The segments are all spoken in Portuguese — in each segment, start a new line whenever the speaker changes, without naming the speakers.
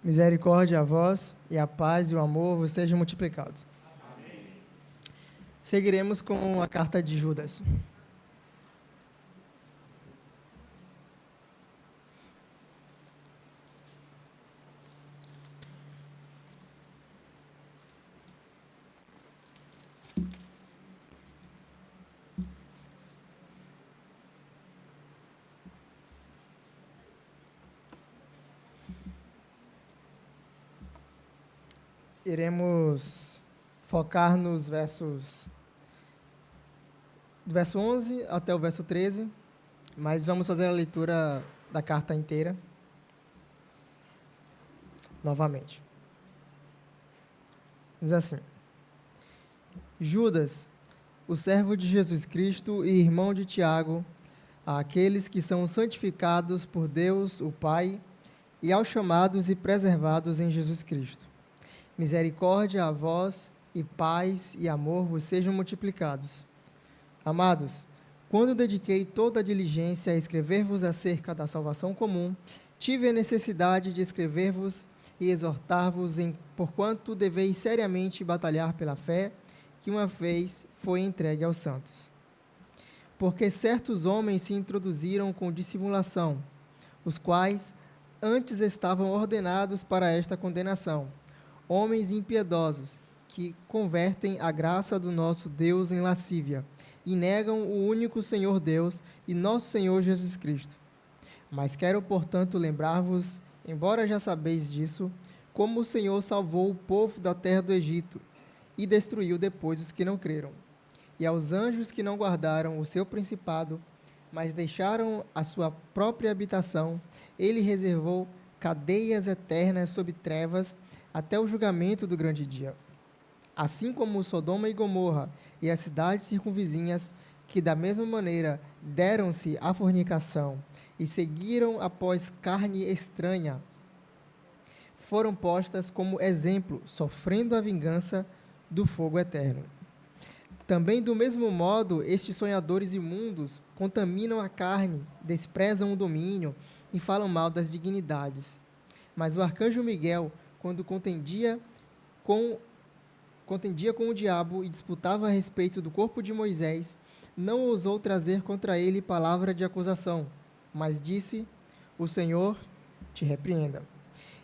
Misericórdia a vós, e a paz e o amor vos sejam multiplicados. Amém. Seguiremos com a carta de Judas. Iremos focar nos versos do verso 11 até o verso 13, mas vamos fazer a leitura da carta inteira novamente. Diz assim: Judas, o servo de Jesus Cristo e irmão de Tiago, àqueles que são santificados por Deus, o Pai, e aos chamados e preservados em Jesus Cristo. Misericórdia a vós, e paz e amor vos sejam multiplicados. Amados, quando dediquei toda a diligência a escrever-vos acerca da salvação comum, tive a necessidade de escrever-vos e exortar-vos porquanto deveis seriamente batalhar pela fé que uma vez foi entregue aos santos. Porque certos homens se introduziram com dissimulação, os quais antes estavam ordenados para esta condenação, homens impiedosos, que convertem a graça do nosso Deus em lascívia, e negam o único Senhor Deus e nosso Senhor Jesus Cristo. Mas quero, portanto, lembrar-vos, embora já sabeis disso, como o Senhor salvou o povo da terra do Egito, e destruiu depois os que não creram. E aos anjos que não guardaram o seu principado, mas deixaram a sua própria habitação, ele reservou cadeias eternas sob trevas, até o julgamento do grande dia. Assim como Sodoma e Gomorra e as cidades circunvizinhas, que da mesma maneira deram-se à fornicação e seguiram após carne estranha, foram postas como exemplo, sofrendo a vingança do fogo eterno. Também do mesmo modo, estes sonhadores imundos contaminam a carne, desprezam o domínio e falam mal das dignidades. Mas o arcanjo Miguel, quando contendia com o diabo e disputava a respeito do corpo de Moisés, não ousou trazer contra ele palavra de acusação, mas disse: O Senhor te repreenda.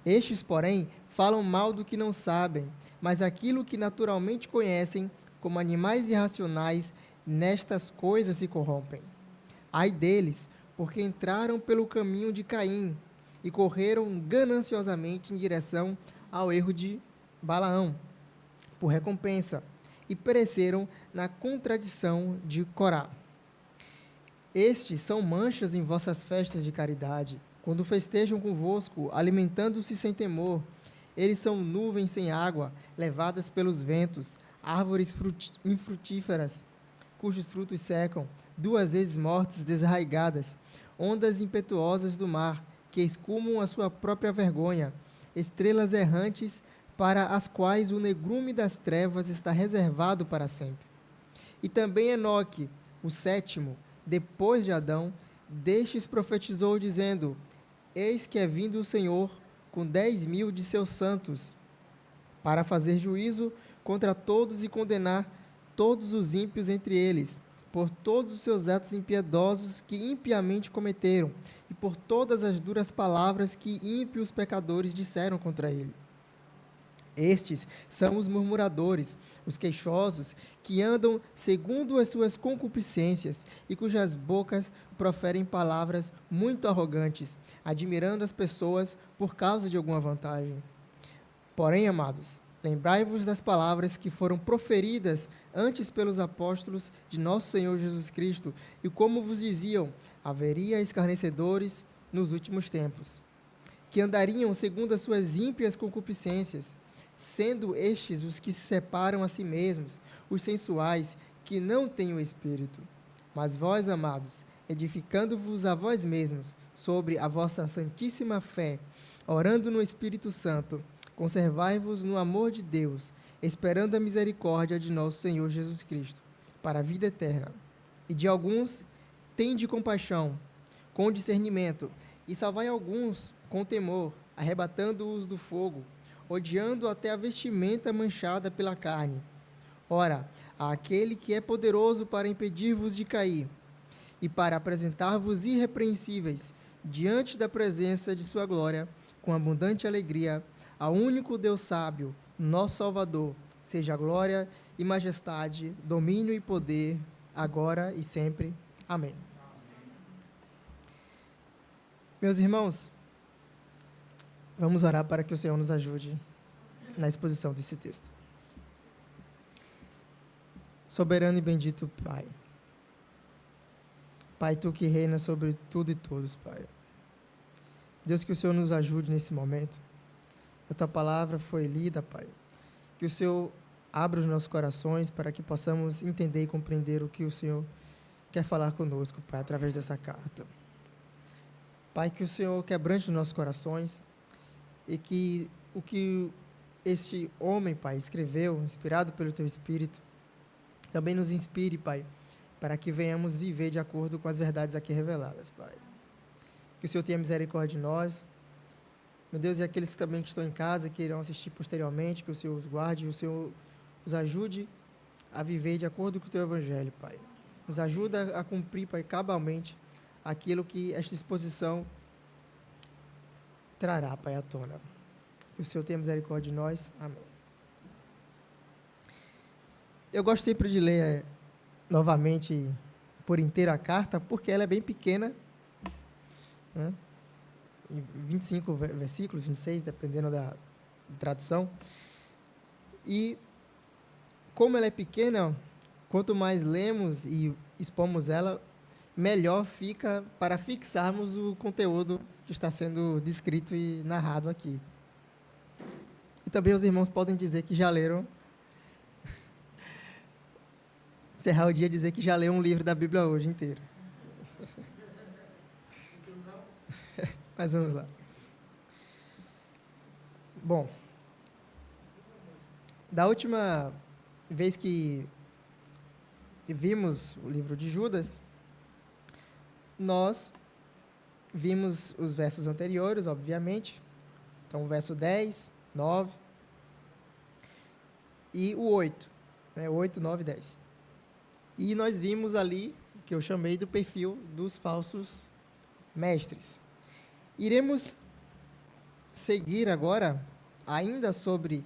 Estes, porém, falam mal do que não sabem, mas aquilo que naturalmente conhecem, como animais irracionais, nestas coisas se corrompem. Ai deles, porque entraram pelo caminho de Caim, e correram gananciosamente em direção ao erro de Balaão, por recompensa, e pereceram na contradição de Corá. Estes são manchas em vossas festas de caridade, quando festejam convosco, alimentando-se sem temor. Eles são nuvens sem água, levadas pelos ventos, árvores infrutíferas, cujos frutos secam, 2 vezes mortes desarraigadas, ondas impetuosas do mar, que escumam a sua própria vergonha, estrelas errantes para as quais o negrume das trevas está reservado para sempre. E também Enoque, o sétimo, depois de Adão, destes profetizou, dizendo: Eis que é vindo o Senhor com 10.000 de seus santos, para fazer juízo contra todos e condenar todos os ímpios entre eles, por todos os seus atos impiedosos que impiamente cometeram, e por todas as duras palavras que ímpios pecadores disseram contra ele. Estes são os murmuradores, os queixosos, que andam segundo as suas concupiscências, e cujas bocas proferem palavras muito arrogantes, admirando as pessoas por causa de alguma vantagem. Porém, amados, lembrai-vos das palavras que foram proferidas antes pelos apóstolos de nosso Senhor Jesus Cristo, e como vos diziam, haveria escarnecedores nos últimos tempos, que andariam segundo as suas ímpias concupiscências, sendo estes os que se separam a si mesmos, os sensuais, que não têm o Espírito. Mas vós, amados, edificando-vos a vós mesmos sobre a vossa santíssima fé, orando no Espírito Santo, conservai-vos no amor de Deus, esperando a misericórdia de nosso Senhor Jesus Cristo, para a vida eterna. E de alguns, tende compaixão, com discernimento, e salvai alguns com temor, arrebatando-os do fogo, odiando até a vestimenta manchada pela carne. Ora, àquele que é poderoso para impedir-vos de cair, e para apresentar-vos irrepreensíveis diante da presença de sua glória, com abundante alegria, ao único Deus sábio, nosso Salvador, seja a glória e majestade, domínio e poder, agora e sempre. Amém. Meus irmãos, vamos orar para que o Senhor nos ajude na exposição desse texto. Soberano e bendito Pai, Pai, Tu que reina sobre tudo e todos, Pai. Deus, que o Senhor nos ajude nesse momento. A Tua palavra foi lida, Pai. Que o Senhor abra os nossos corações para que possamos entender e compreender o que o Senhor quer falar conosco, Pai, através dessa carta. Pai, que o Senhor quebrante os nossos corações e que o que este homem, Pai, escreveu, inspirado pelo Teu Espírito, também nos inspire, Pai, para que venhamos viver de acordo com as verdades aqui reveladas, Pai. Que o Senhor tenha misericórdia de nós, meu Deus, e aqueles também que estão em casa, que irão assistir posteriormente, que o Senhor os guarde, o Senhor os ajude a viver de acordo com o Teu Evangelho, Pai. Nos ajuda a cumprir, Pai, cabalmente aquilo que esta exposição trará, Pai, à tona. Que o Senhor tenha misericórdia de nós. Amém. Eu gosto sempre de ler novamente por inteiro a carta, porque ela é bem pequena, né? 25 versículos, 26, dependendo da tradução. E como ela é pequena, quanto mais lemos e expomos ela, melhor fica para fixarmos o conteúdo que está sendo descrito e narrado aqui. E também os irmãos podem dizer que já leram, encerrar o dia e dizer que já leu um livro da Bíblia hoje inteiro. Mas vamos lá. Bom, da última vez que vimos o livro de Judas, nós vimos os versos anteriores, obviamente. Então, o verso 10, 9 e o 8. 8, 9 e 10. E nós vimos ali, que eu chamei do perfil dos falsos mestres. Iremos seguir agora, ainda sobre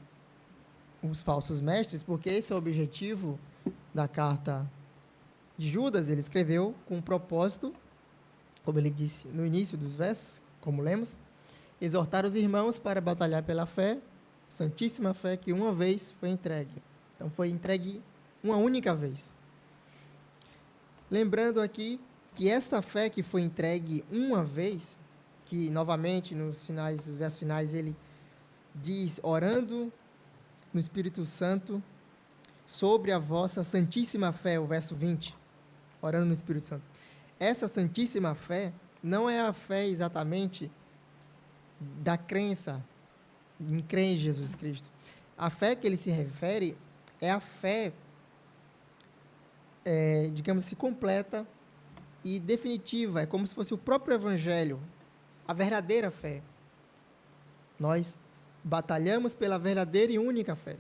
os falsos mestres, porque esse é o objetivo da carta de Judas. Ele escreveu com um propósito, como ele disse no início dos versos, como lemos, exortar os irmãos para batalhar pela fé, santíssima fé que uma vez foi entregue. Então, foi entregue uma única vez. Lembrando aqui que essa fé que foi entregue uma vez, que novamente nos versos finais ele diz, orando no Espírito Santo sobre a vossa santíssima fé, o verso 20, orando no Espírito Santo. Essa santíssima fé não é a fé exatamente da crença em crer em Jesus Cristo. A fé que ele se refere é a fé, digamos assim, completa e definitiva. É como se fosse o próprio Evangelho, a verdadeira fé. Nós batalhamos pela verdadeira e única fé.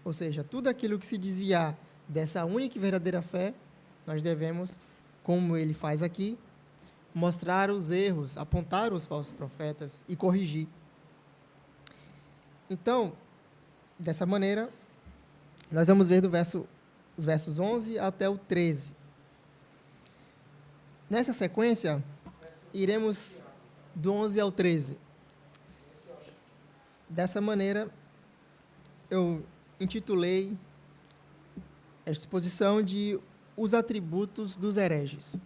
Ou seja, tudo aquilo que se desviar dessa única e verdadeira fé, nós devemos, como ele faz aqui, mostrar os erros, apontar os falsos profetas e corrigir. Então, dessa maneira, nós vamos ver os versos 11 até o 13. Nessa sequência, iremos do 11 ao 13. Dessa maneira, eu intitulei a exposição de Os Atributos dos Hereges.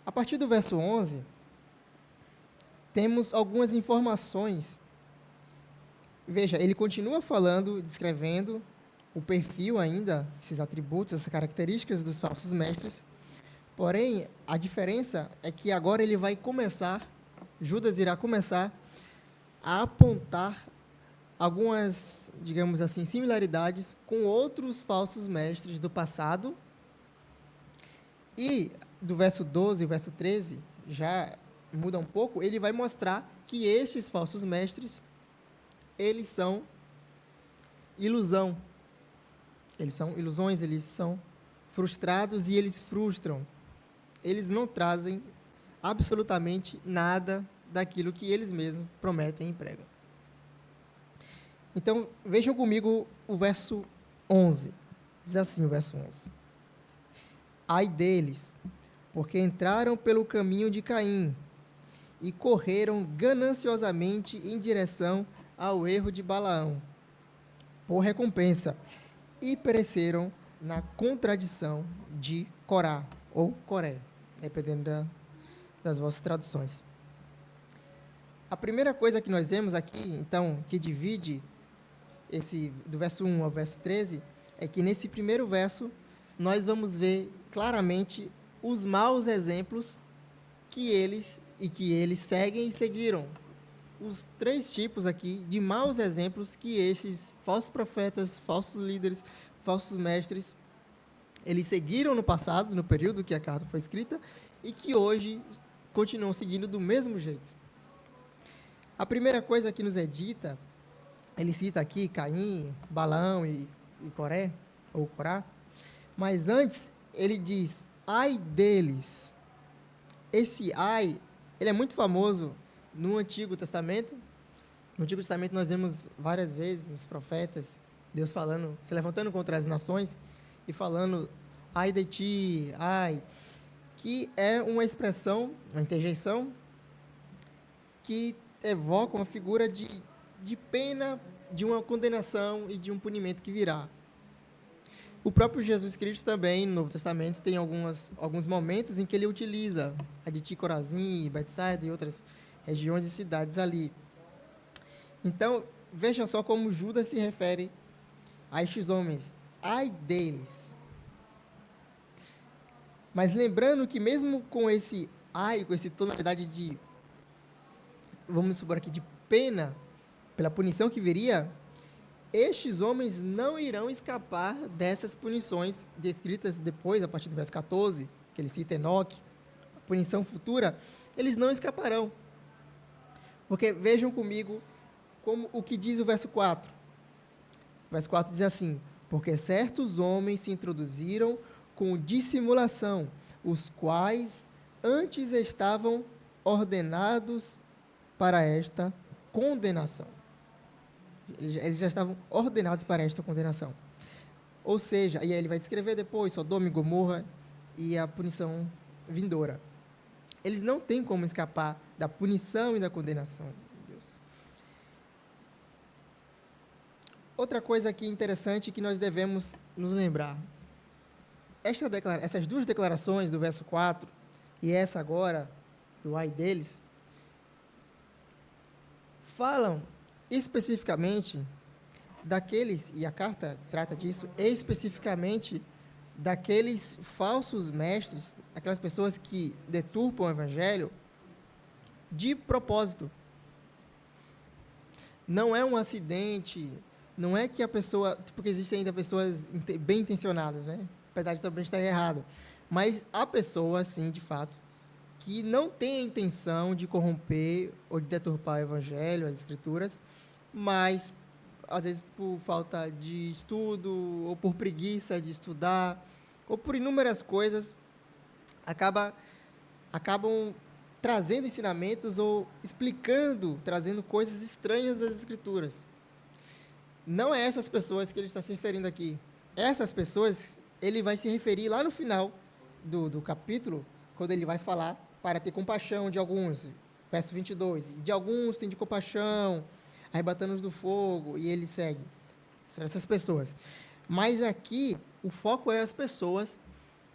A partir do verso 11, temos algumas informações. Veja, ele continua falando, descrevendo o perfil ainda, esses atributos, essas características dos falsos mestres. Porém, a diferença é que agora ele vai começar, Judas irá começar a apontar algumas, digamos assim, similaridades com outros falsos mestres do passado. E do verso 12 e verso 13, já muda um pouco, ele vai mostrar que estes falsos mestres, eles são ilusão. Eles são ilusões, eles são frustrados e eles frustram. Eles não trazem absolutamente nada daquilo que eles mesmos prometem e pregam. Então, vejam comigo o verso 11. Diz assim o verso 11. Ai deles, porque entraram pelo caminho de Caim e correram gananciosamente em direção ao erro de Balaão, por recompensa, e pereceram na contradição de Corá, ou Coré, dependendo das vossas traduções. A primeira coisa que nós vemos aqui, então, que divide do verso 1 ao verso 13, é que nesse primeiro verso nós vamos ver claramente os maus exemplos que eles seguem e seguiram. Os 3 tipos aqui de maus exemplos que esses falsos profetas, falsos líderes, falsos mestres, eles seguiram no passado, no período que a carta foi escrita, e que hoje continuam seguindo do mesmo jeito. A primeira coisa que nos é dita, ele cita aqui Caim, Balaão e Coré, ou Corá, mas antes ele diz, ai deles. Esse ai, ele é muito famoso no Antigo Testamento. No Antigo Testamento nós vemos várias vezes os profetas, Deus falando, se levantando contra as nações e falando, ai de ti, ai, que é uma expressão, uma interjeição que evoca uma figura de pena, de uma condenação e de um punimento que virá. O próprio Jesus Cristo também, no Novo Testamento, tem alguns momentos em que ele utiliza a de Ti, Corazim, Betsaida e outras regiões e cidades ali. Então, vejam só como Judas se refere a estes homens. Ai deles. Mas lembrando que mesmo com esse ai, com essa tonalidade de, vamos supor aqui, de pena, pela punição que viria, estes homens não irão escapar dessas punições descritas depois, a partir do verso 14, que ele cita Enoque, a punição futura, eles não escaparão. Porque vejam comigo como o que diz o verso 4. O verso 4 diz assim, porque certos homens se introduziram com dissimulação, os quais antes estavam ordenados para esta condenação. Eles já estavam ordenados para esta condenação. Ou seja, e aí ele vai descrever depois Sodoma e Gomorra e a punição vindoura. Eles não têm como escapar da punição e da condenação de Deus. Outra coisa aqui interessante que nós devemos nos lembrar. Essas 2 declarações do verso 4 e essa agora, do ai deles, falam especificamente daqueles, e a carta trata disso, especificamente daqueles falsos mestres, aquelas pessoas que deturpam o evangelho de propósito. Não é um acidente, não é que a pessoa, porque existem ainda pessoas bem intencionadas, né? Apesar de também estar errado, mas há pessoas, sim, de fato, que não têm a intenção de corromper ou de deturpar o evangelho, as escrituras, mas, às vezes, por falta de estudo, ou por preguiça de estudar, ou por inúmeras coisas, acabam trazendo ensinamentos ou trazendo coisas estranhas às Escrituras. Não é essas pessoas que ele está se referindo aqui. Essas pessoas, ele vai se referir lá no final do capítulo, quando ele vai falar para ter compaixão de alguns, verso 22, de alguns tem de compaixão, arrebatando-os do fogo, e ele segue. São essas pessoas. Mas aqui, o foco é as pessoas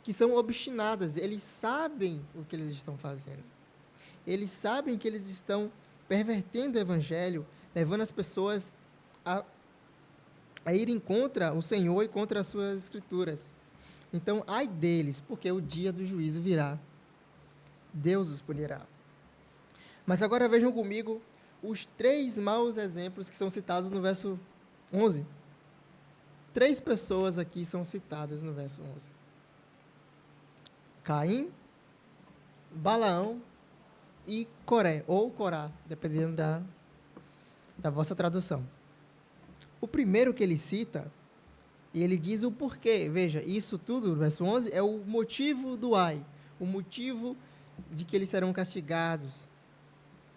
que são obstinadas. Eles sabem o que eles estão fazendo. Eles sabem que eles estão pervertendo o evangelho, levando as pessoas a irem contra o Senhor e contra as suas escrituras. Então, ai deles, porque o dia do juízo virá. Deus os punirá. Mas agora vejam comigo os 3 maus exemplos que são citados no verso 11. 3 pessoas aqui são citadas no verso 11. Caim, Balaão e Coré, ou Corá, dependendo da vossa tradução. O primeiro que ele cita, e ele diz o porquê. Veja, isso tudo, no verso 11, é o motivo do ai, o motivo de que eles serão castigados.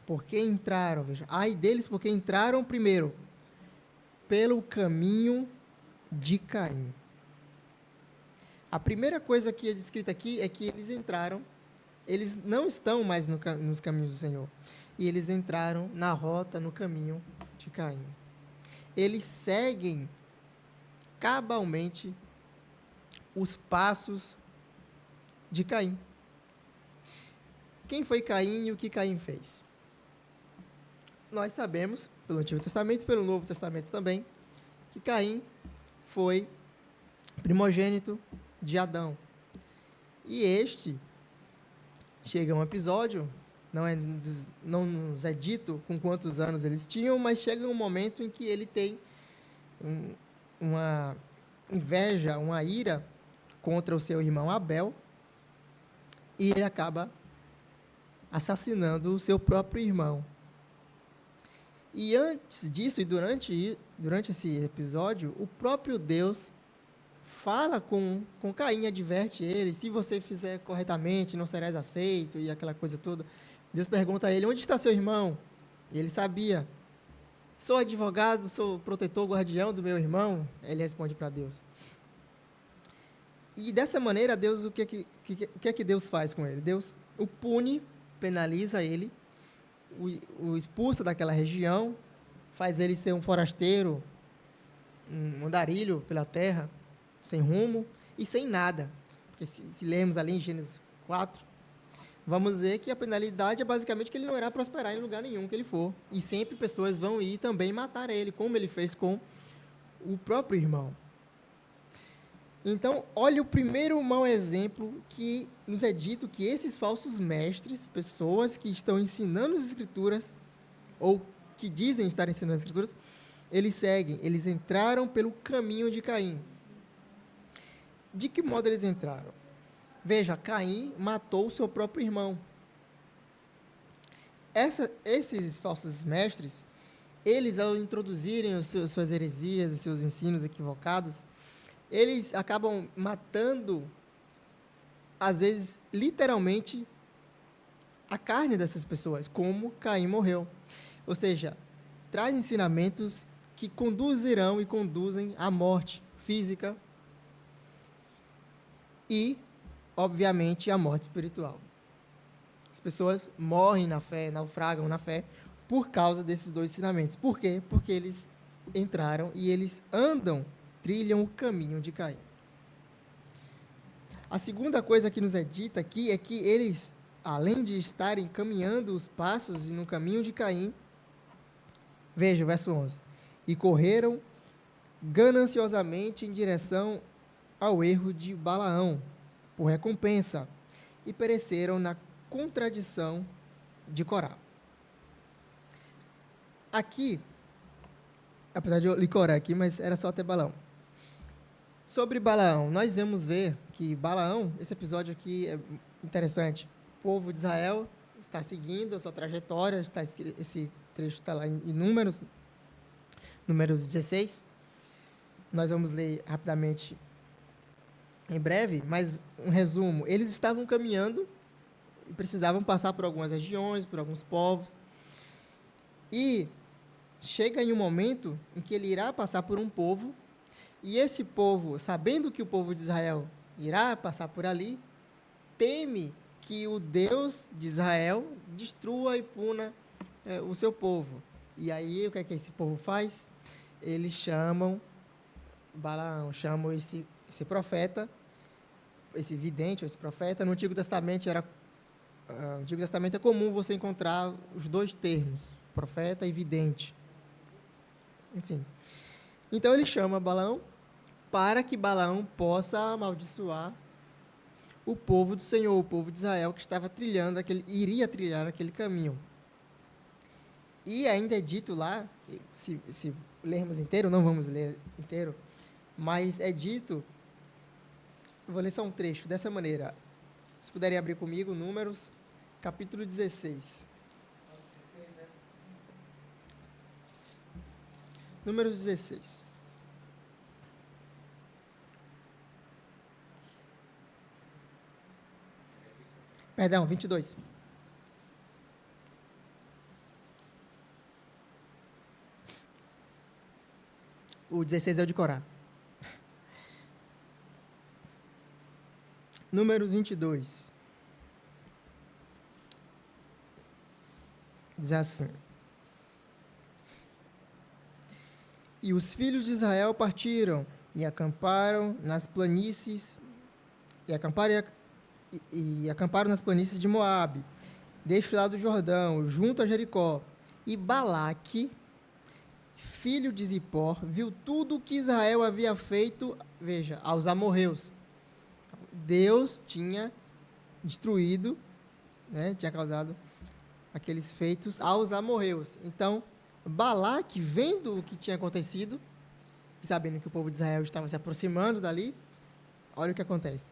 Porque entraram, veja, ai deles porque entraram primeiro pelo caminho de Caim. A primeira coisa que é descrita aqui é que eles entraram, eles não estão mais nos caminhos do Senhor, e eles entraram na rota, no caminho de Caim. Eles seguem cabalmente os passos de Caim. Quem foi Caim e o que Caim fez? Nós sabemos, pelo Antigo Testamento e pelo Novo Testamento também, que Caim foi primogênito de Adão. E este, chega um episódio, não nos é dito com quantos anos eles tinham, mas chega um momento em que ele tem uma inveja, uma ira contra o seu irmão Abel, e ele acaba assassinando o seu próprio irmão. E antes disso, e durante esse episódio, o próprio Deus fala com Caim, adverte ele: se você fizer corretamente, não serás aceito, e aquela coisa toda. Deus pergunta a ele: onde está seu irmão? E ele sabia: sou advogado, sou protetor, guardião do meu irmão. Ele responde para Deus. E dessa maneira, Deus, o que é que Deus faz com ele? Deus o pune, penaliza ele, o expulsa daquela região, faz ele ser um forasteiro, um andarilho pela terra, sem rumo e sem nada. Porque se lermos ali em Gênesis 4, vamos ver que a penalidade é basicamente que ele não irá prosperar em lugar nenhum que ele for. E sempre pessoas vão ir também matar ele, como ele fez com o próprio irmão. Então, olha o primeiro mau exemplo que nos é dito que esses falsos mestres, pessoas que estão ensinando as Escrituras, ou que dizem estar ensinando as Escrituras, eles seguem, eles entraram pelo caminho de Caim. De que modo eles entraram? Veja, Caim matou o seu próprio irmão. Esses falsos mestres, eles, ao introduzirem suas heresias, os seus ensinos equivocados, eles acabam matando, às vezes, literalmente, a carne dessas pessoas, como Caim morreu. Ou seja, traz ensinamentos que conduzirão e conduzem à morte física e, obviamente, à morte espiritual. As pessoas morrem na fé, naufragam na fé, por causa desses dois ensinamentos. Por quê? Porque eles entraram e eles trilham o caminho de Caim. A segunda coisa que nos é dita aqui é que eles, além de estarem caminhando os passos no caminho de Caim, veja o verso 11, e correram gananciosamente em direção ao erro de Balaão, por recompensa, e pereceram na contradição de Corá. Aqui, apesar de eu licorar aqui, mas era só até Balaão. Sobre Balaão, nós vamos ver que Balaão, esse episódio aqui é interessante. O povo de Israel está seguindo a sua trajetória, esse trecho está lá em Números 16. Nós vamos ler rapidamente em breve, mas um resumo. Eles estavam caminhando e precisavam passar por algumas regiões, por alguns povos. E chega em um momento em que ele irá passar por um povo, e esse povo, sabendo que o povo de Israel irá passar por ali, teme que o Deus de Israel destrua e puna o seu povo. E aí, o que é que esse povo faz? Eles chamam Balaão, chamam esse profeta, esse vidente, esse profeta. No Antigo Testamento no Antigo Testamento é comum você encontrar os dois termos, profeta e vidente. Enfim. Então ele chama Balaão para que Balaão possa amaldiçoar o povo do Senhor, o povo de Israel, que iria trilhar aquele caminho. E ainda é dito lá, se lermos inteiro, não vamos ler inteiro, mas é dito, eu vou ler só um trecho, dessa maneira. Se puderem abrir comigo, Números capítulo 16. Números 16. Perdão, 22. O 16 é o de Corá. Números 22. Diz assim: E os filhos de Israel partiram e acamparam nas planícies acamparam nas planícies de Moabe, deste lado do Jordão, junto a Jericó. E Balaque, filho de Zippor, viu tudo o que Israel havia feito, veja, aos amorreus. Deus tinha destruído, né, tinha causado aqueles feitos aos amorreus. Então, Balaque, vendo o que tinha acontecido, sabendo que o povo de Israel estava se aproximando dali, olha o que acontece.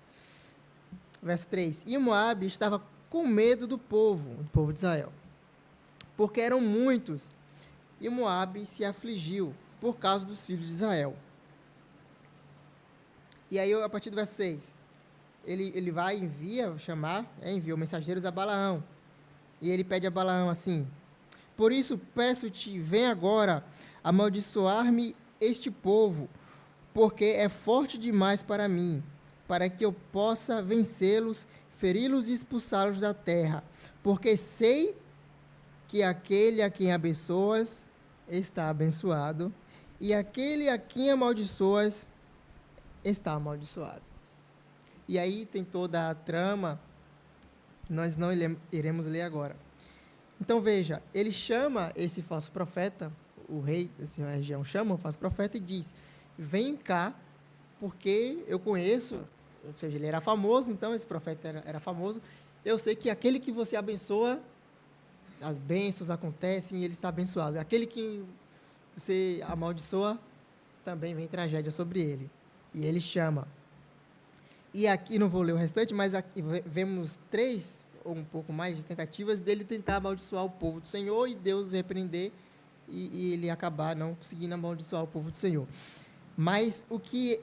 Verso 3. E Moabe estava com medo do povo de Israel, porque eram muitos, e Moabe se afligiu por causa dos filhos de Israel. E aí, a partir do verso 6, ele vai e enviou mensageiros a Balaão. E ele pede a Balaão assim: Por isso peço-te, vem agora amaldiçoar-me este povo, porque é forte demais para mim, para que eu possa vencê-los, feri-los e expulsá-los da terra. Porque sei que aquele a quem abençoas está abençoado, e aquele a quem amaldiçoas está amaldiçoado. E aí tem toda a trama, nós não iremos ler agora. Então veja, ele chama esse falso profeta, o rei dessa região chama o falso profeta e diz: vem cá, porque eu conheço, ou seja, ele era famoso, então esse profeta era famoso, eu sei que aquele que você abençoa, as bênçãos acontecem e ele está abençoado. Aquele que você amaldiçoa, também vem tragédia sobre ele. E ele chama. E aqui, não vou ler o restante, mas aqui vemos 3 ou um pouco mais de tentativas dele tentar amaldiçoar o povo do Senhor e Deus repreender e ele acabar não conseguindo amaldiçoar o povo do Senhor. Mas o que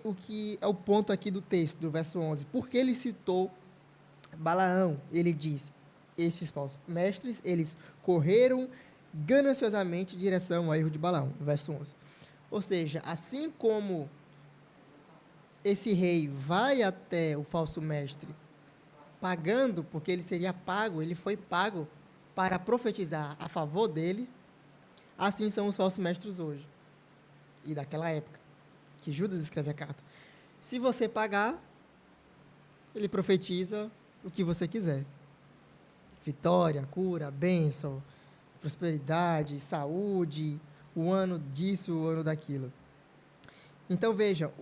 é o ponto aqui do texto, do verso 11? Porque ele citou Balaão, ele diz: esses falsos mestres, eles correram gananciosamente em direção ao erro de Balaão, verso 11. Ou seja, assim como esse rei vai até o falso mestre pagando, porque ele seria pago, ele foi pago para profetizar a favor dele, assim são os falsos mestres hoje, e daquela época, que Judas escreve a carta. Se você pagar, ele profetiza o que você quiser. Vitória, cura, bênção, prosperidade, saúde, o ano disso, o ano daquilo. Então, vejam,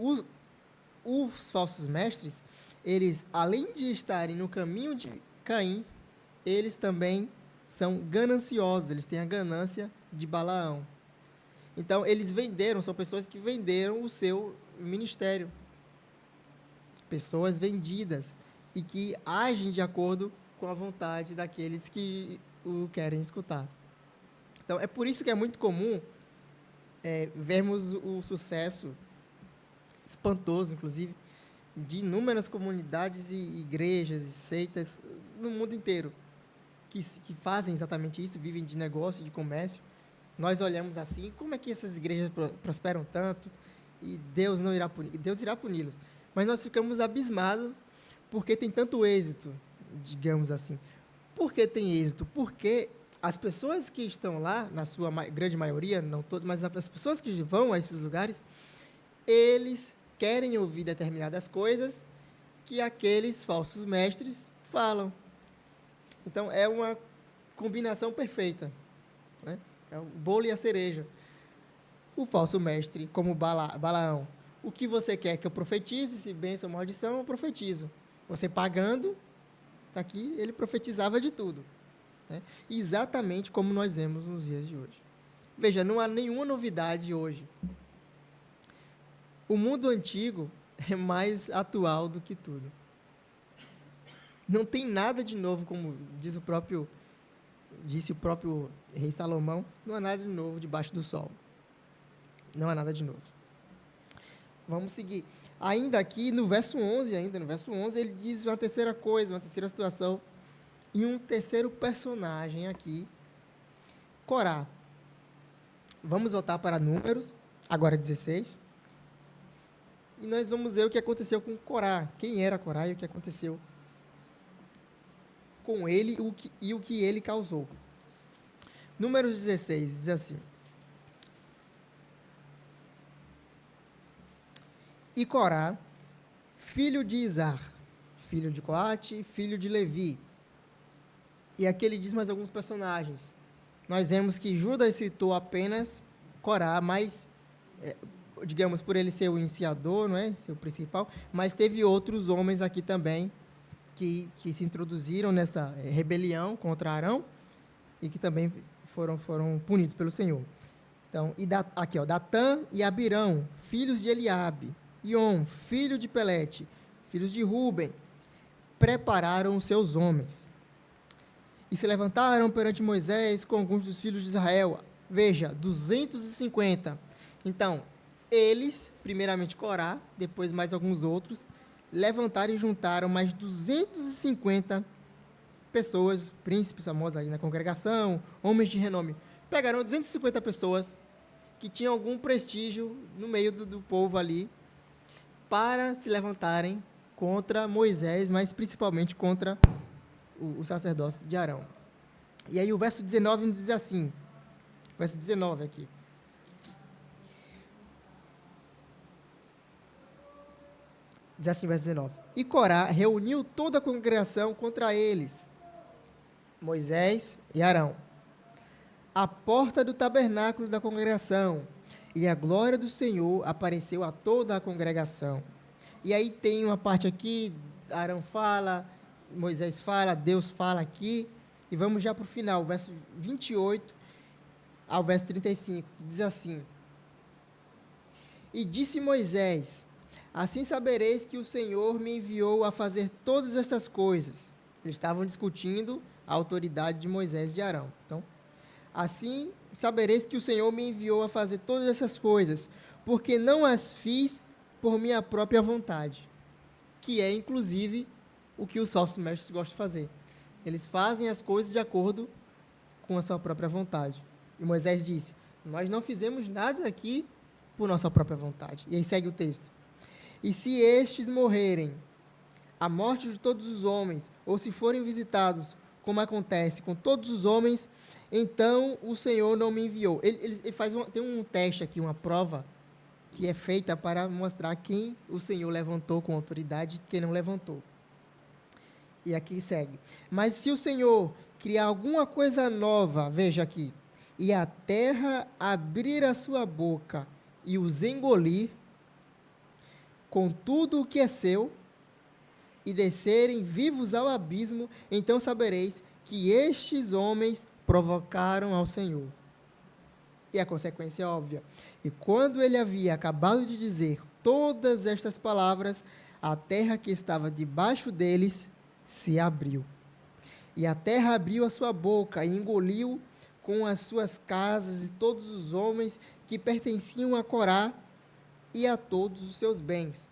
os falsos mestres, eles, além de estarem no caminho de Caim, eles também são gananciosos, eles têm a ganância de Balaão. Então, são pessoas que venderam o seu ministério. Pessoas vendidas e que agem de acordo com a vontade daqueles que o querem escutar. Então, é por isso que é muito comum vermos o sucesso espantoso, inclusive, de inúmeras comunidades e igrejas e seitas no mundo inteiro que fazem exatamente isso, vivem de negócio, de comércio. Nós olhamos assim, como é que essas igrejas prosperam tanto e Deus não irá punir? Deus irá puni-los. Mas nós ficamos abismados porque tem tanto êxito, digamos assim. Por que tem êxito? Porque as pessoas que estão lá, na sua grande maioria, não todas, mas as pessoas que vão a esses lugares, eles querem ouvir determinadas coisas que aqueles falsos mestres falam. Então, é uma combinação perfeita, né? É o bolo e a cereja. O falso mestre, como Balaão, o que você quer que eu profetize, se bênção ou maldição, eu profetizo. Você pagando, está aqui, ele profetizava de tudo, né? Exatamente como nós vemos nos dias de hoje. Veja, não há nenhuma novidade hoje. O mundo antigo é mais atual do que tudo. Não tem nada de novo, como disse o próprio rei Salomão, não há nada de novo debaixo do sol. Não há nada de novo. Vamos seguir. Ainda aqui, no verso 11, ele diz uma terceira coisa, uma terceira situação, e um terceiro personagem aqui, Corá. Vamos voltar para Números, agora 16, e nós vamos ver o que aconteceu com Corá, quem era Corá e o que aconteceu com ele e o que ele causou. Números 16, diz assim: E Corá, filho de Izar, filho de Coate, filho de Levi. E aqui ele diz mais alguns personagens. Nós vemos que Judas citou apenas Corá, mas, digamos, por ele ser o iniciador, não é? Ser o principal, mas teve outros homens aqui também que se introduziram nessa rebelião contra Arão e que também foram punidos pelo Senhor. Então, aqui, Datã e Abirão, filhos de Eliabe, Iom, filho de Pelete, filhos de Ruben, prepararam os seus homens. E se levantaram perante Moisés com alguns dos filhos de Israel. Veja, 250. Então, eles, primeiramente Corá, depois mais alguns outros, levantaram e juntaram mais 250 pessoas, príncipes famosos aí na congregação, homens de renome. Pegaram 250 pessoas que tinham algum prestígio no meio do povo ali, para se levantarem contra Moisés, mas principalmente contra o sacerdócio de Arão. E aí o verso 19 nos diz assim, verso 19 aqui. Diz assim, verso 19. E Corá reuniu toda a congregação contra eles, Moisés e Arão, à porta do tabernáculo da congregação, e a glória do Senhor apareceu a toda a congregação. E aí tem uma parte aqui, Arão fala, Moisés fala, Deus fala aqui, e vamos já para o final, verso 28 ao verso 35, que diz assim: E disse Moisés: Assim sabereis que o Senhor me enviou a fazer todas estas coisas. Eles estavam discutindo a autoridade de Moisés e de Arão. Então, assim sabereis que o Senhor me enviou a fazer todas essas coisas, porque não as fiz por minha própria vontade, que é, inclusive, o que os falsos mestres gostam de fazer. Eles fazem as coisas de acordo com a sua própria vontade. E Moisés disse: Nós não fizemos nada aqui por nossa própria vontade. E aí segue o texto. E se estes morrerem, a morte de todos os homens, ou se forem visitados, como acontece com todos os homens, então o Senhor não me enviou. Ele tem um teste aqui, uma prova, que é feita para mostrar quem o Senhor levantou com autoridade e quem não levantou. E aqui segue. Mas se o Senhor criar alguma coisa nova, veja aqui, e a terra abrir a sua boca e os engolir, com tudo o que é seu, e descerem vivos ao abismo, então sabereis que estes homens provocaram ao Senhor. E a consequência é óbvia. E quando ele havia acabado de dizer todas estas palavras, a terra que estava debaixo deles se abriu. E a terra abriu a sua boca e engoliu com as suas casas e todos os homens que pertenciam a Corá e a todos os seus bens.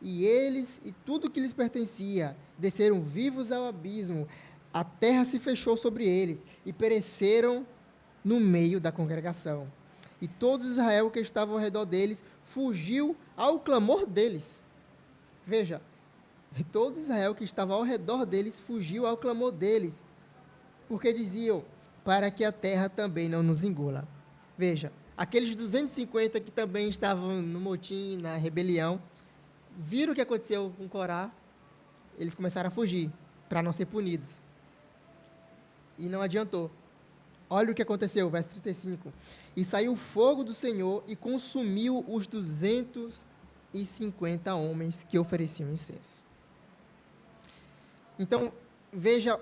E eles e tudo que lhes pertencia desceram vivos ao abismo. A terra se fechou sobre eles e pereceram no meio da congregação. E todo Israel que estava ao redor deles fugiu ao clamor deles. Veja, todo Israel que estava ao redor deles fugiu ao clamor deles, porque diziam: para que a terra também não nos engula. Veja, aqueles 250 que também estavam no motim, na rebelião, viram o que aconteceu com Corá, eles começaram a fugir, para não ser punidos. E não adiantou. Olha o que aconteceu, verso 35. E saiu fogo do Senhor e consumiu os 250 homens que ofereciam incenso. Então, veja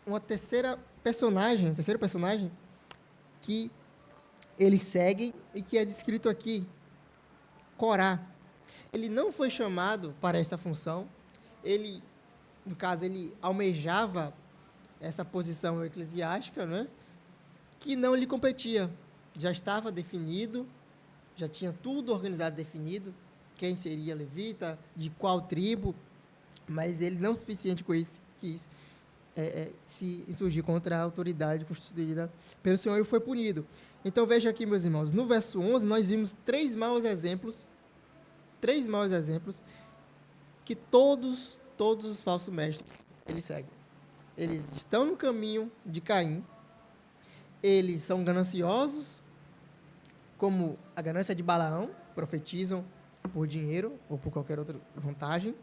um terceiro personagem que eles seguem e que é descrito aqui, Corá. Ele não foi chamado para essa função, ele no caso, ele almejava essa posição eclesiástica, né, que não lhe competia. Já estava definido, já tinha tudo organizado, definido, quem seria levita, de qual tribo, mas ele, não suficiente com isso, quis se insurgir contra a autoridade constituída pelo Senhor e foi punido. Então, veja aqui, meus irmãos, no verso 11, nós vimos três maus exemplos que todos os falsos mestres, eles seguem. Eles estão no caminho de Caim, eles são gananciosos, como a ganância de Balaão, profetizam por dinheiro ou por qualquer outra vantagem,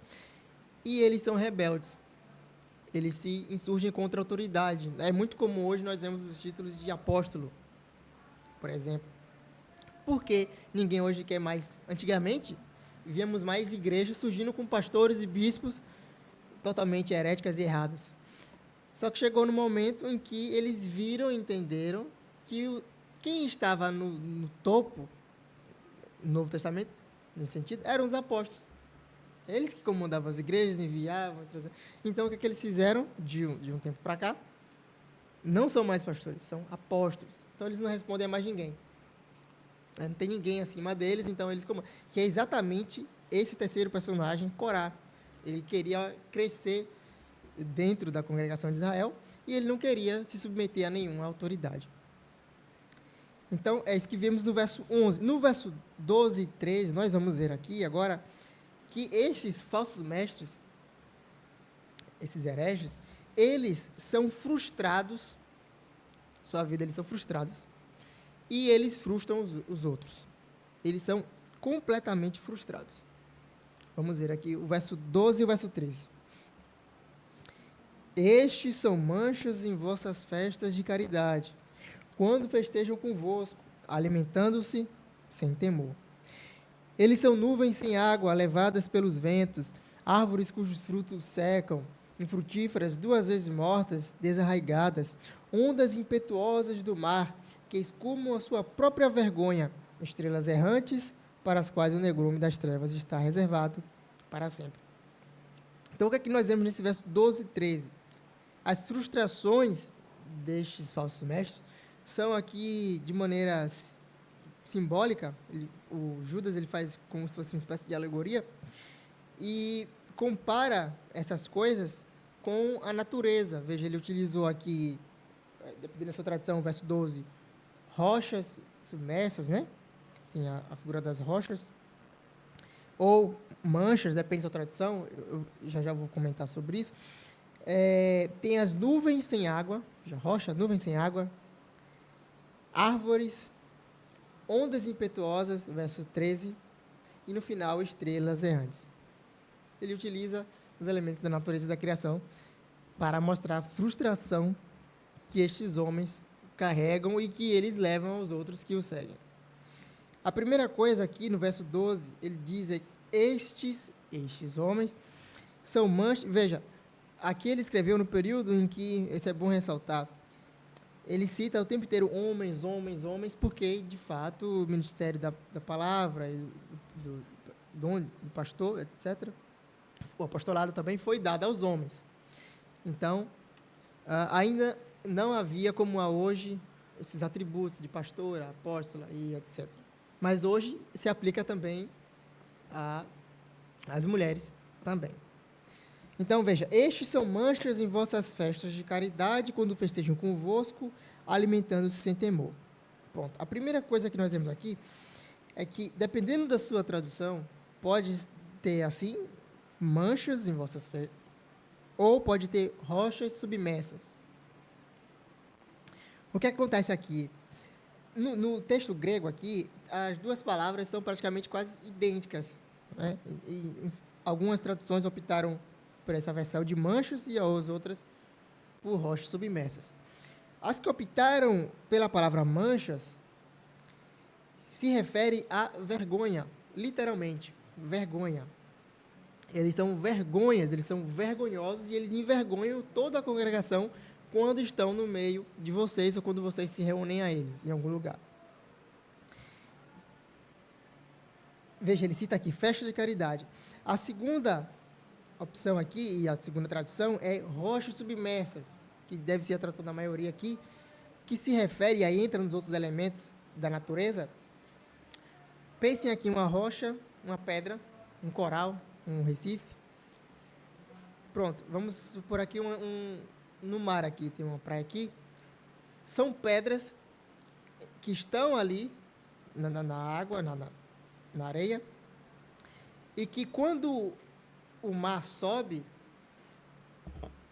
e eles são rebeldes. Eles se insurgem contra a autoridade. É muito comum hoje nós vemos os títulos de apóstolo, por exemplo. Por que ninguém hoje quer mais? Antigamente, víamos mais igrejas surgindo com pastores e bispos totalmente heréticas e erradas. Só que chegou no momento em que eles viram e entenderam que quem estava no topo, no Novo Testamento, nesse sentido, eram os apóstolos. Eles que comandavam as igrejas, enviavam. Então, o que eles fizeram de um tempo para cá? Não são mais pastores, são apóstolos. Então, eles não respondem a mais ninguém. Não tem ninguém acima deles, então eles comandam. Que é exatamente esse terceiro personagem, Corá. Ele queria crescer dentro da congregação de Israel e ele não queria se submeter a nenhuma autoridade. Então, é isso que vemos no verso 11. No verso 12 e 13, nós vamos ver aqui agora que esses falsos mestres, esses hereges, eles são frustrados, sua vida eles são frustrados, e eles frustram os outros. Eles são completamente frustrados. Vamos ver aqui o verso 12 e o verso 13. Estes são manchas em vossas festas de caridade, quando festejam convosco, alimentando-se sem temor. Eles são nuvens sem água, levadas pelos ventos, árvores cujos frutos secam, infrutíferas, 2 vezes mortas, desarraigadas, ondas impetuosas do mar, que escumam a sua própria vergonha, estrelas errantes, para as quais o negrume das trevas está reservado para sempre. Então, o que é que nós vemos nesse verso 12 e 13? As frustrações destes falsos mestres são aqui, de maneira simbólica, o Judas ele faz como se fosse uma espécie de alegoria, e compara essas coisas com a natureza. Veja, ele utilizou aqui, dependendo da sua tradição, o verso 12, rochas submersas, né? Tem a figura das rochas, ou manchas, depende da sua tradição, eu já vou comentar sobre isso. Tem as nuvens sem água, rocha, nuvens sem água, árvores, ondas impetuosas, verso 13, e no final, estrelas errantes. Ele utiliza os elementos da natureza e da criação para mostrar a frustração que estes homens carregam e que eles levam aos outros que os seguem. A primeira coisa aqui, no verso 12, ele diz: estes homens são manchas. Veja, aqui ele escreveu no período em que, esse é bom ressaltar, ele cita o tempo inteiro homens, homens, homens, porque, de fato, o ministério da palavra, do pastor, etc., o apostolado também foi dado aos homens. Então, ainda não havia, como há hoje, esses atributos de pastora, apóstola e etc. Mas hoje se aplica também às mulheres também. Então, veja, estes são manchas em vossas festas de caridade, quando festejam convosco, alimentando-se sem temor. Ponto. A primeira coisa que nós vemos aqui é que, dependendo da sua tradução, pode ter, assim, manchas em vossas festas, ou pode ter rochas submersas. O que acontece aqui? No texto grego aqui, as duas palavras são praticamente quase idênticas, né? E algumas traduções optaram por essa versão de manchas e as outras por rochas submersas. As que optaram pela palavra manchas se refere a vergonha, literalmente, vergonha. Eles são vergonhas, eles são vergonhosos e eles envergonham toda a congregação quando estão no meio de vocês ou quando vocês se reúnem a eles em algum lugar. Veja, ele cita aqui, festa de caridade. A segunda opção aqui, e a segunda tradução, é rochas submersas, que deve ser a tradução da maioria aqui, que se refere, aí entra nos outros elementos da natureza. Pensem aqui uma rocha, uma pedra, um coral, um recife. Pronto, vamos supor aqui no mar aqui, tem uma praia aqui. São pedras que estão ali na água, na areia, e que quando o mar sobe,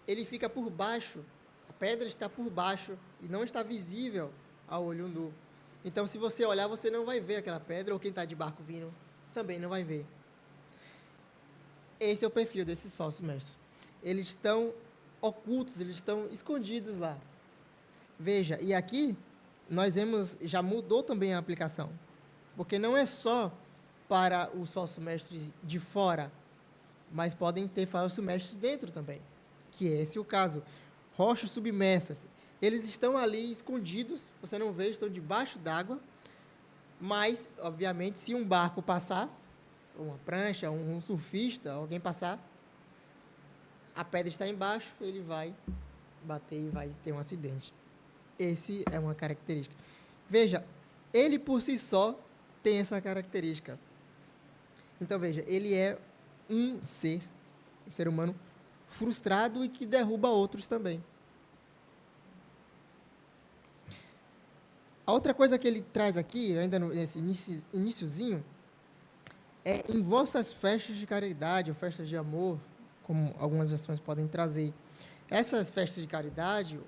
ele fica por baixo, a pedra está por baixo e não está visível ao olho nu. Então, se você olhar, você não vai ver aquela pedra, ou quem está de barco vindo também não vai ver. Esse é o perfil desses falsos mestres. Eles estão ocultos, eles estão escondidos lá. Veja, e aqui nós vemos, já mudou também a aplicação, porque não é só para os falsos mestres de fora, mas podem ter falsos mestres dentro também, que é esse o caso. Rochas submersas, eles estão ali escondidos, você não vê, estão debaixo d'água, mas, obviamente, se um barco passar, uma prancha, um surfista, alguém passar, a pedra está embaixo, ele vai bater e vai ter um acidente. Esse é uma característica. Veja, ele por si só tem essa característica. Então, veja, ele é um ser humano frustrado e que derruba outros também. A outra coisa que ele traz aqui, ainda nesse iniciozinho, é em vossas festas de caridade ou festas de amor, como algumas versões podem trazer. Essas festas de caridade,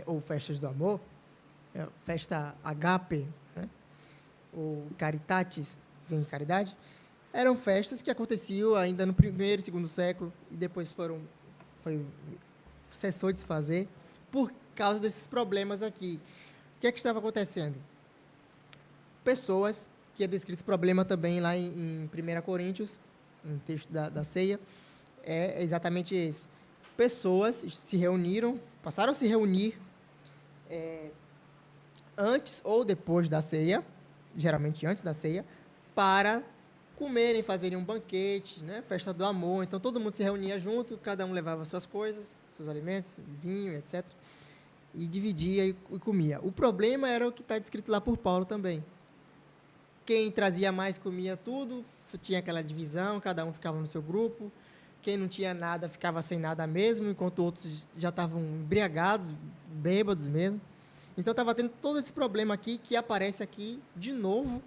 ou festas do amor, festa agape, né, ou caritatis, vem de caridade, eram festas que aconteciam ainda no primeiro e segundo século, e depois cessou de se fazer, por causa desses problemas aqui. O que é que estava acontecendo? Pessoas, que é descrito problema também lá em 1 Coríntios, no texto da ceia, é exatamente esse. Pessoas se reuniram, passaram a se reunir antes ou depois da ceia, geralmente antes da ceia, para comerem, fazerem um banquete, né, festa do amor. Então, todo mundo se reunia junto, cada um levava suas coisas, seus alimentos, vinho, etc., e dividia e comia. O problema era o que está descrito lá por Paulo também. Quem trazia mais comia tudo, tinha aquela divisão, cada um ficava no seu grupo. Quem não tinha nada ficava sem nada mesmo, enquanto outros já estavam embriagados, bêbados mesmo. Então, estava tendo todo esse problema aqui, que aparece aqui de novo,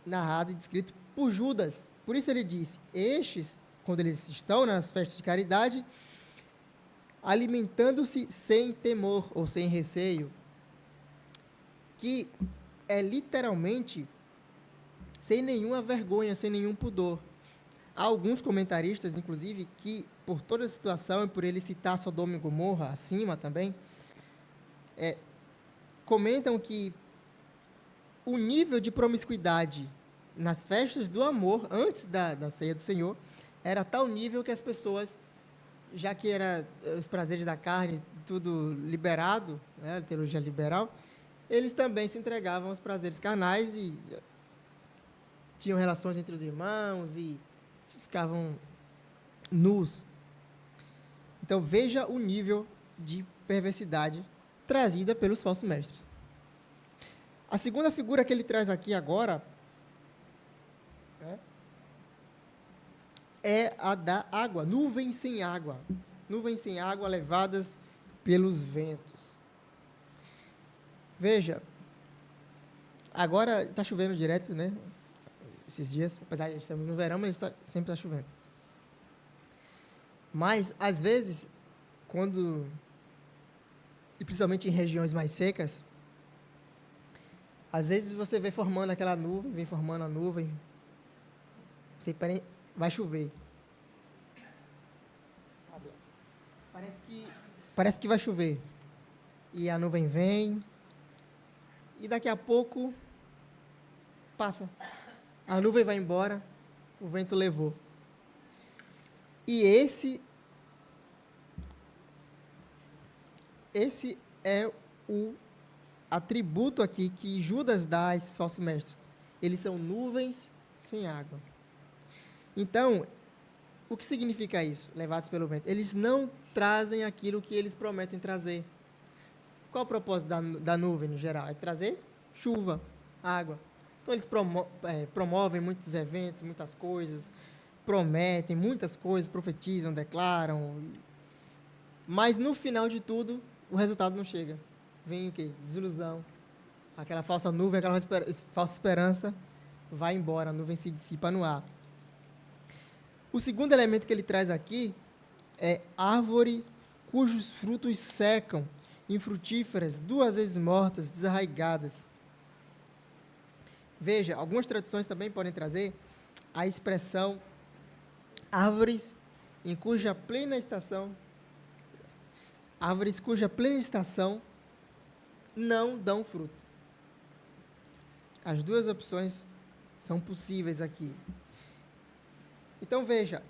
narrado e descrito por Judas. Por isso ele disse, estes, quando eles estão nas festas de caridade, alimentando-se sem temor ou sem receio, que é literalmente sem nenhuma vergonha, sem nenhum pudor. Há alguns comentaristas, inclusive, que por toda a situação e por ele citar Sodoma e Gomorra acima também, comentam que o nível de promiscuidade nas festas do amor, antes da ceia do Senhor, era tal nível que as pessoas, já que era os prazeres da carne, tudo liberado, né, a teologia liberal, eles também se entregavam aos prazeres carnais e tinham relações entre os irmãos e ficavam nus. Então, veja o nível de perversidade trazida pelos falsos mestres. A segunda figura que ele traz aqui agora é a da água, nuvens sem água. Nuvens sem água levadas pelos ventos. Veja, agora está chovendo direto, né? Esses dias, apesar de estamos no verão, mas sempre está chovendo. Mas, às vezes, e principalmente em regiões mais secas, às vezes você vê formando aquela nuvem, vem formando a nuvem, vai chover. Parece que vai chover. E a nuvem vem, e daqui a pouco passa. A nuvem vai embora, o vento levou. E esse é o atributo aqui que Judas dá a esses falsos mestres. Eles são nuvens sem água. Então, O que significa isso? Levados pelo vento. Eles não trazem aquilo que eles prometem trazer. Qual o propósito da nuvem, no geral? É trazer chuva, água. Então, eles promovem muitos eventos, muitas coisas, prometem muitas coisas, profetizam, declaram. Mas, no final de tudo, o resultado não chega. Vem o quê? Desilusão. Aquela falsa nuvem, aquela falsa esperança vai embora, a nuvem se dissipa no ar. O segundo elemento que ele traz aqui é árvores cujos frutos secam, infrutíferas, 2 vezes mortas, desarraigadas. Veja, algumas traduções também podem trazer a expressão árvores cuja plena estação não dão fruto. As duas opções são possíveis aqui. Então, veja,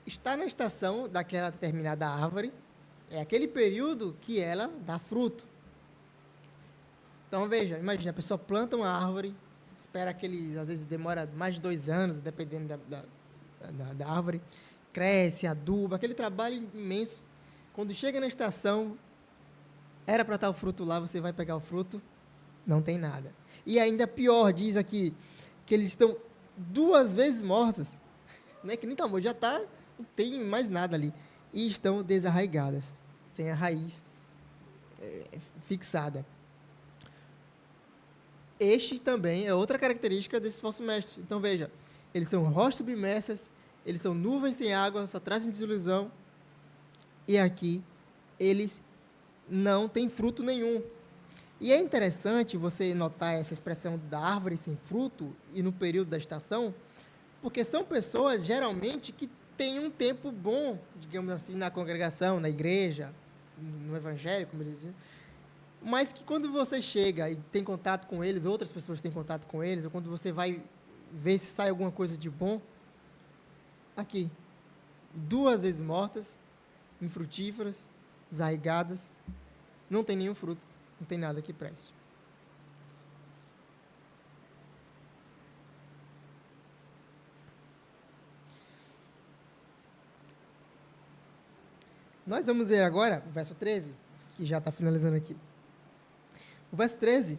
está na estação daquela determinada árvore, é aquele período que ela dá fruto. Então, veja, imagina, a pessoa planta uma árvore, espera às vezes demora mais de 2 anos, dependendo da árvore, cresce, aduba, aquele trabalho imenso. Quando chega na estação, era para estar o fruto lá, você vai pegar o fruto, não tem nada. E ainda pior, diz aqui, que eles estão 2 vezes mortas, não é que nem está morto, não tem mais nada ali, e estão desarraigadas, sem a raiz fixada. Este também é outra característica desses falsos mestres. Então, veja, eles são rochas submersas, eles são nuvens sem água, só trazem desilusão, e aqui eles não têm fruto nenhum. E é interessante você notar essa expressão da árvore sem fruto e no período da estação, porque são pessoas, geralmente, que têm um tempo bom, digamos assim, na congregação, na igreja, no evangelho, como eles dizem, mas que quando você chega e tem contato com eles, outras pessoas têm contato com eles, ou quando você vai ver se sai alguma coisa de bom, aqui, 2 vezes mortas, infrutíferas, desarraigadas, não tem nenhum fruto, não tem nada que preste. Nós vamos ver agora o verso 13, que já está finalizando aqui. O verso 13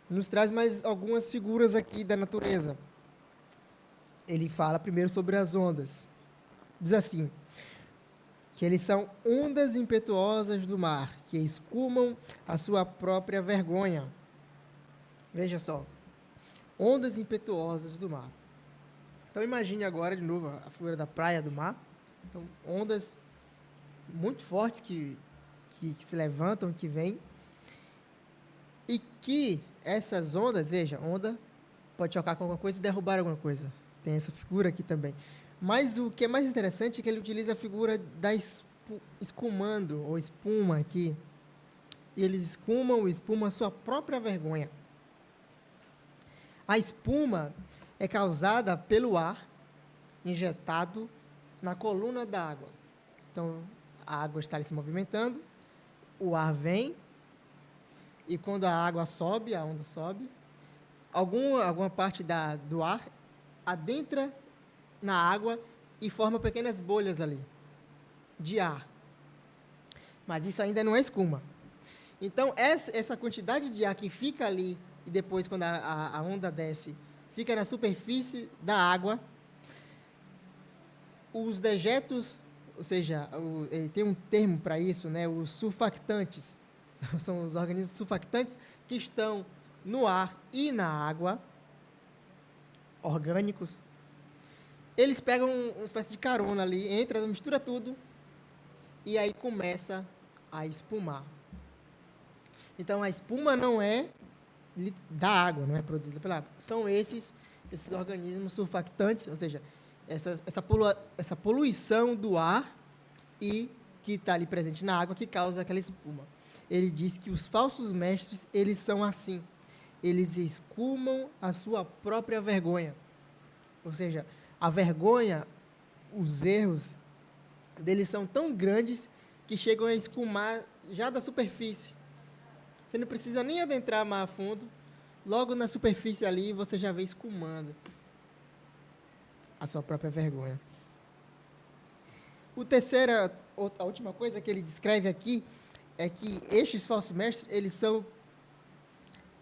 nos traz mais algumas figuras aqui da natureza. Ele fala primeiro sobre as ondas. Diz assim, que eles são ondas impetuosas do mar, que escumam a sua própria vergonha. Veja só, ondas impetuosas do mar. Então, imagine agora, de novo, a figura da praia, do mar. Então, ondas muito fortes que se levantam, que vêm, e que essas ondas, veja, onda pode chocar com alguma coisa e derrubar alguma coisa. Tem essa figura aqui também. Mas o que é mais interessante é que ele utiliza a figura da escumando, ou espuma aqui. E eles espumam a sua própria vergonha. A espuma é causada pelo ar injetado na coluna da água. Então, a água está ali se movimentando, o ar vem, e quando a água sobe, a onda sobe, alguma parte do ar adentra na água e forma pequenas bolhas ali, de ar. Mas isso ainda não é espuma. Então, essa quantidade de ar que fica ali, e depois, quando a onda desce, fica na superfície da água, os dejetos, ou seja, tem um termo para isso, né, os surfactantes, são os organismos surfactantes que estão no ar e na água, orgânicos, eles pegam uma espécie de carona ali, entra, mistura tudo, e aí começa a espumar. Então, a espuma não é da água, não é produzida pela água. São esses organismos surfactantes, ou seja, essa poluição do ar e que está ali presente na água que causa aquela espuma. Ele diz que os falsos mestres, eles são assim. Eles escumam a sua própria vergonha. Ou seja, a vergonha, os erros deles são tão grandes que chegam a escumar já da superfície. Você não precisa nem adentrar mais a fundo, logo na superfície ali você já vê escumando. a sua própria vergonha. A última coisa que ele descreve aqui é que estes falsos mestres, eles são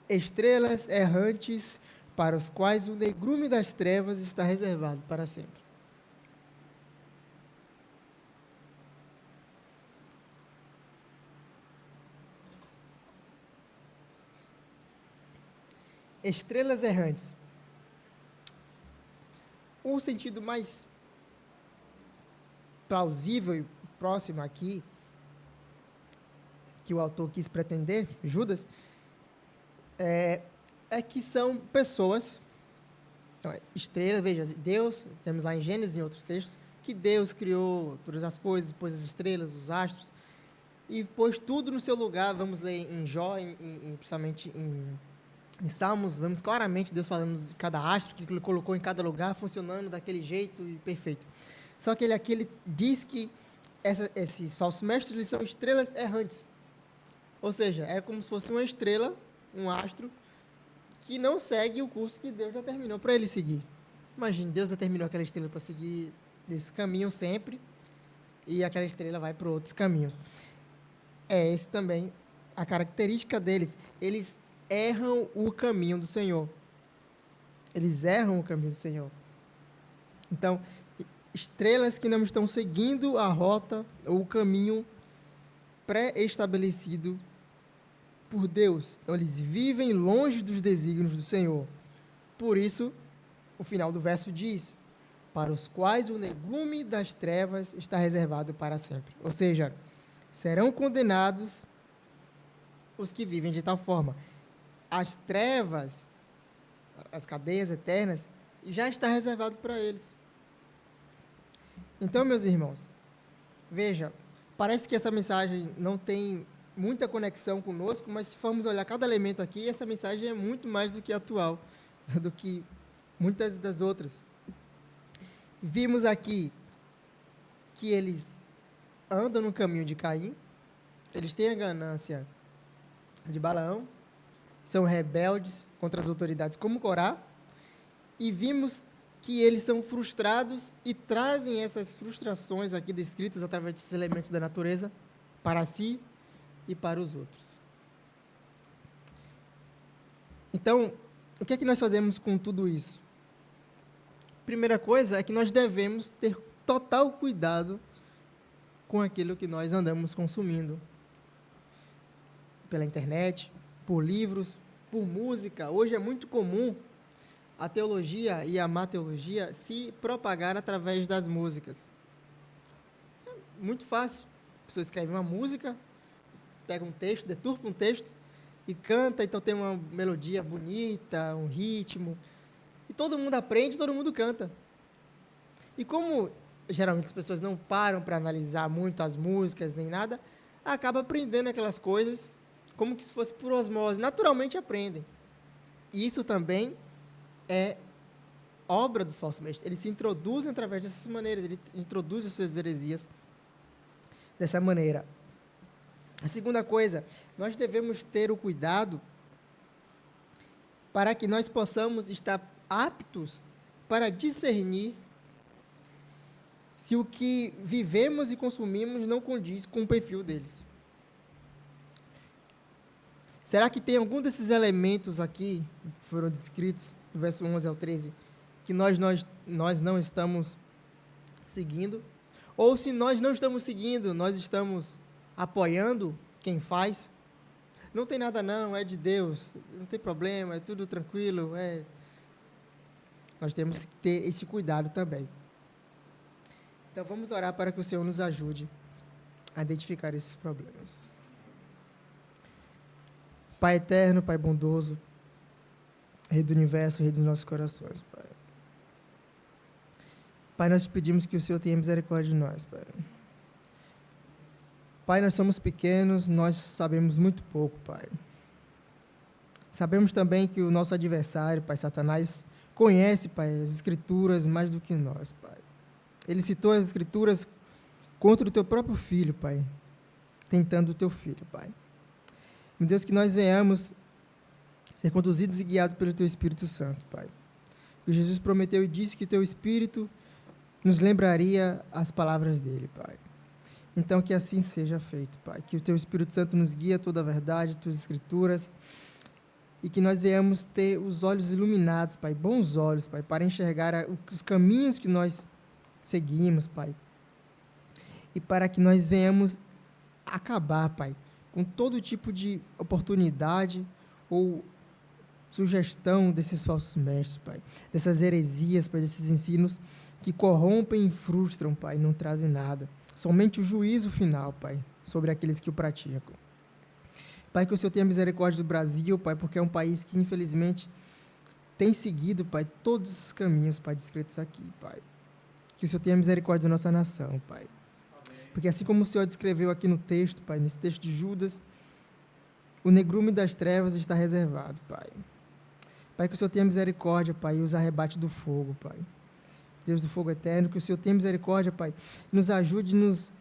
estrelas errantes para os quais o negrume das trevas está reservado para sempre. Estrelas errantes. O sentido mais plausível e próximo aqui, que o autor quis pretender, Judas, é que são pessoas, estrelas, veja, Deus, temos lá em Gênesis e em outros textos, que Deus criou todas as coisas, pôs as estrelas, os astros, e pôs tudo no seu lugar. Vamos ler em Jó, principalmente em Salmos, vemos claramente Deus falando de cada astro que ele colocou em cada lugar, funcionando daquele jeito e perfeito. Só que ele diz que esses falsos mestres, eles são estrelas errantes. Ou seja, é como se fosse uma estrela, um astro, que não segue o curso que Deus determinou para ele seguir. Imagine, Deus determinou aquela estrela para seguir desse caminho sempre, e aquela estrela vai para outros caminhos. É esse também a característica deles. Eles erram o caminho do Senhor. Eles erram o caminho do Senhor. Então, estrelas que não estão seguindo a rota ou o caminho pré-estabelecido por Deus. Então, eles vivem longe dos desígnios do Senhor. Por isso, o final do verso diz: para os quais o negrume das trevas está reservado para sempre. Ou seja, serão condenados os que vivem de tal forma. As trevas, as cadeias eternas, já está reservado para eles. Então, meus irmãos, veja, parece que essa mensagem não tem muita conexão conosco, mas se formos olhar cada elemento aqui, essa mensagem é muito mais do que atual, do que muitas das outras. Vimos aqui que eles andam no caminho de Caim, eles têm a ganância de Balaão, são rebeldes contra as autoridades como Corá, e vimos que eles são frustrados e trazem essas frustrações aqui descritas através desses elementos da natureza para si e para os outros. Então, o que é que nós fazemos com tudo isso? Primeira coisa é que nós devemos ter total cuidado com aquilo que nós andamos consumindo. Pela internet, por livros, por música. Hoje é muito comum a teologia e a má teologia se propagar através das músicas. É muito fácil. A pessoa escreve uma música, pega um texto, deturpa um texto e canta, então tem uma melodia bonita, um ritmo, e todo mundo aprende, todo mundo canta. E como geralmente as pessoas não param para analisar muito as músicas nem nada, acaba aprendendo aquelas coisas como que se fosse por osmose, naturalmente aprendem. E isso também é obra dos falsos mestres. Eles se introduzem através dessas maneiras, eles introduzem as suas heresias dessa maneira. A segunda coisa, nós devemos ter o cuidado para que nós possamos estar aptos para discernir se o que vivemos e consumimos não condiz com o perfil deles. Será que tem algum desses elementos aqui, que foram descritos, do verso 11 ao 13, que nós não estamos seguindo? Ou se nós não estamos seguindo, nós estamos apoiando quem faz? Não tem nada não, é de Deus, não tem problema, é tudo tranquilo. Nós temos que ter esse cuidado também. Então vamos orar para que o Senhor nos ajude a identificar esses problemas. Pai eterno, Pai bondoso, Rei do Universo, Rei dos nossos corações, Pai. Pai, nós pedimos que o Senhor tenha misericórdia de nós, Pai. Pai, nós somos pequenos, nós sabemos muito pouco, Pai. Sabemos também que o nosso adversário, Pai, Satanás, conhece, Pai, as Escrituras mais do que nós, Pai. Ele citou as Escrituras contra o Teu próprio Filho, Pai, tentando o Teu Filho, Pai. Meu Deus, que nós venhamos ser conduzidos e guiados pelo Teu Espírito Santo, Pai. E Jesus prometeu e disse que o teu Espírito nos lembraria as palavras dele, Pai. Então, que assim seja feito, Pai. Que o teu Espírito Santo nos guie a toda a verdade, tuas Escrituras, e que nós venhamos ter os olhos iluminados, Pai, bons olhos, Pai, para enxergar os caminhos que nós seguimos, Pai. E para que nós venhamos acabar, Pai, com todo tipo de oportunidade ou sugestão desses falsos mestres, Pai, dessas heresias, Pai, desses ensinos que corrompem e frustram, Pai, não trazem nada. Somente o juízo final, Pai, sobre aqueles que o praticam. Pai, que o Senhor tenha misericórdia do Brasil, Pai, porque é um país que, infelizmente, tem seguido, Pai, todos os caminhos, Pai, descritos aqui, Pai. Que o Senhor tenha misericórdia da nossa nação, Pai. Porque assim como o Senhor descreveu aqui no texto, Pai, nesse texto de Judas, o negrume das trevas está reservado, Pai. Pai, que o Senhor tenha misericórdia, Pai, e os arrebate do fogo, Pai. Deus do fogo eterno, que o Senhor tenha misericórdia, Pai, nos ajude, nos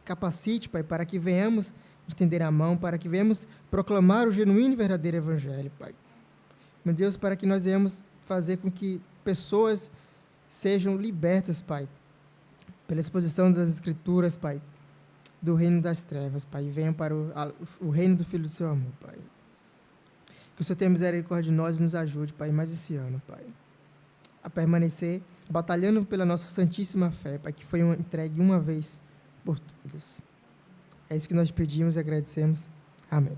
capacite, Pai, para que venhamos estender a mão, para que venhamos proclamar o genuíno e verdadeiro Evangelho, Pai. Meu Deus, para que nós venhamos fazer com que pessoas sejam libertas, Pai, pela exposição das Escrituras, Pai, do reino das trevas, Pai, e venham para o reino do Filho do seu amor, Pai. Que o Senhor tenha misericórdia de nós e nos ajude, Pai, mais esse ano, Pai, a permanecer batalhando pela nossa santíssima fé, Pai, que foi entregue uma vez por todas. É isso que nós pedimos e agradecemos. Amém.